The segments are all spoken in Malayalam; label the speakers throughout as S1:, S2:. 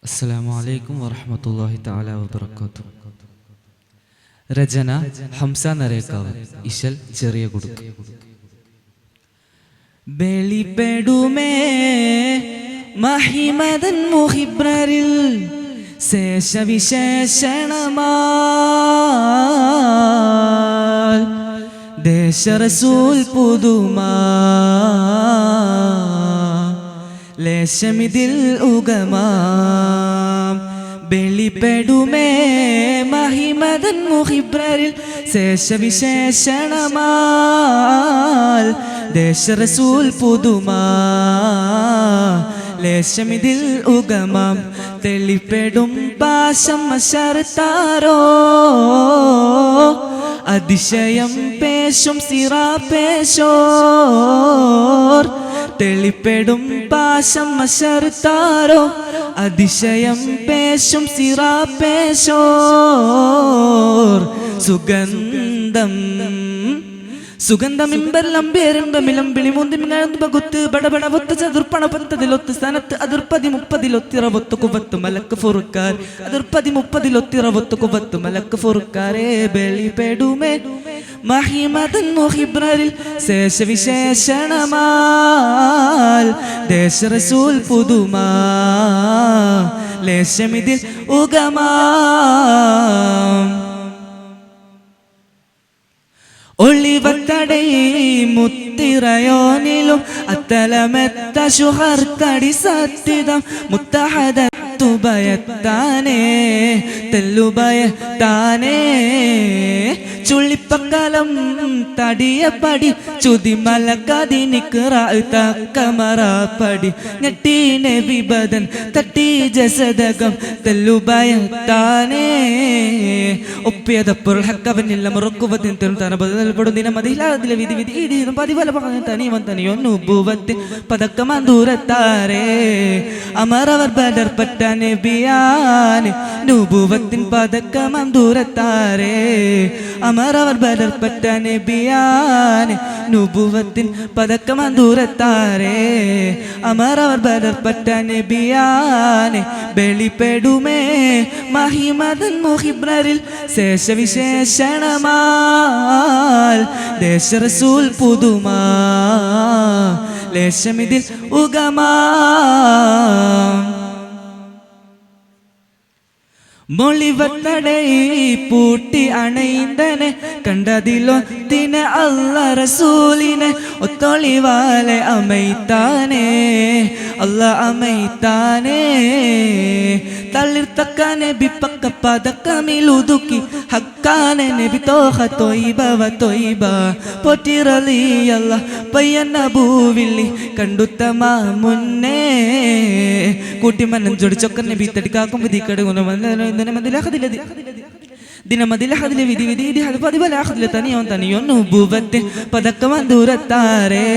S1: അസ്സലാമു അലൈക്കും വറഹ്മത്തുള്ളാഹി തആല വബറകാതുഹു. രചന ഹംസ നരേക്കാവ്, ഇശൽ ചെറിയ കുടുക്ക്. ബലിപ്പെടുമേ മഹിമദൻ മുഹിബ്രരിൽ ശേഷവിശേഷണമാൽ ദേശറസൂൽ പുതുമാ ലേശമിതിൽ ഉഗമാം. ബലിപ്പെടുമേ മഹിമദൻ മുഹിബ്രരിൽ ശേഷവിശേഷണമാൽ ദേശറസൂൽ പുതുമാ ലേശമിതിൽ ഉഗമാം. തെളിപ്പെടും പാശം മശർത്താരോ അതിശയം പേശും സിറാപേശോർ. തെളിപ്പെടും പാശം മശർത്താരോ അതിശയം പേശും സിറാപേശോർ. സുഗന്ധം സുഗന്ധമിമ്പെല്ലംബേരമ്പമിലംബിളിമുന്തിമിങ്ങുത്ത് ബടബടവൊത്ത് ചതുർപ്പണപത്തതിലൊത്ത് സ്ഥാനത്ത് അതിർപ്പതി മുപ്പതിലൊത്തിറവൊത്ത് കുവത്ത് മലക്ക് ഫുറുക്കാർ. അതിർപ്പതി മുപ്പതിലൊത്തിറവൊത്ത് കുവത്ത് മലക്ക് ഫുറുക്കാരേ. ബലിപ്പെടുമേ മഹിമദൻ മുഹിബ്രരിൽ ശേഷവിശേഷണമാൽ ദേശറസൂൽ പുതുമാ ലേശമിതിൽ ഉഗമാം. ഒളിവത്തടൈ മുത്തിറയോനിലും അത്തലമെത്ത ശുഹർത്തടി സത്യതം മുത്തഹദത്തുബയത്താനേ തെല്ലുബയത്താനേ. ചുള്ളിപ്പക്കലം തടിയപ്പടി ചുതിമലക്കതിനിക്കമറാപ്പടി ഞെട്ടീനെ വിബദൻ തട്ടി ജസദകം തെല്ലുബയത്താനേ. ഒപ്പിയതപ്പോൾ ഹക്കവനില്ല മുറുക്കുവത്തിൻ തനപടും ദിനമതിലെ വിധി വിധി ഇടിയും പതിവല തനിവൻ തനിയോ നുബുവത്തിൻ പതക്കമന്തൂരത്താരേ. അമരവർ ബദർപ്പെട്ട നബിയാൻ നുബുവത്തിൻ പതക്കമന്തൂരത്താരേ. അമരവർ ബദർപ്പെട്ട നബിയാൻ നുബുവത്തിൻ പതക്കമന്തൂരത്താരേ. അമരവർ ബദർപ്പെട്ട നബിയാൻ ബലിപ്പെടുമേ മഹിമദൻ മുഹിബ്രരിൽ ശേഷവിശേഷണമാൽ ദേശറസൂൽ പുതുമാ ലേശമിതിൽ ഉഗമാം. മൊളിവത്തടൈ പൂട്ടി അണൈന്തനെ കണ്ടതിലോ ദിന അല്ല റസൂലിനെ ഒത്തൊളിവാലെ അമൈത്താനേ അല്ല അമൈത്താനേ. തളിർത്തക്ക നബി പക്ക പതക്കമിലുതുക്കി ഹക്കാനെ നബി തോഹ തൊയ്ബവ തൊയ്ബ പൊറ്റിറലിയല്ല പയ്യന്ന ഭൂവില്ലി കണ്ടുത്തമ മുന്നേ കൂട്ടിമനം ജോടിച്ചൊക്ക നബി തടിക്കാക്കും വിധിക്കട ദിനമതിലെ വിധി വിധി പതിവലാഹദിലെ തനിയോൻ തനിയോൻ നുബുവത്തിൻ പതക്കമന്തൂരത്താരേ.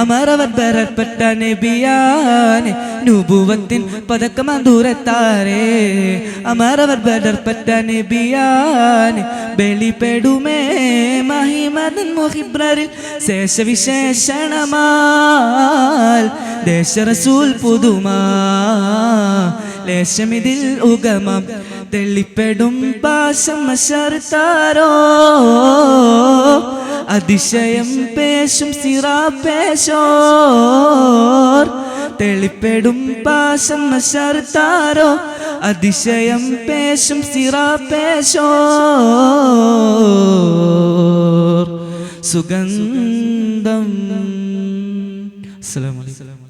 S1: അമരവർ ബരപ്പെട്ട നബിയാൻ നുബുവത്തിൻ പതക്കമന്തൂരത്താരേ. അമരവർ ബദർപ്പെട്ട നബിയാൻ ബലിപ്പെടുമേ മഹിമദൻ മുഹിബ്രരിൽ ശേഷവിശേഷണമാൽ ദേശറസൂൽ പുതുമാ ലേശമിതിൽ ഉഗമം. തെളിപ്പെടും പാശം മശർത്താരോ അതിശയം പേശും സിറാപേശോർ. തെളിപ്പെടും പാശം മശർത്താരോ അതിശയം പേശും സിറാപേശോർ. സുഗന്ധം. അസ്സലാമു അലൈക്കും.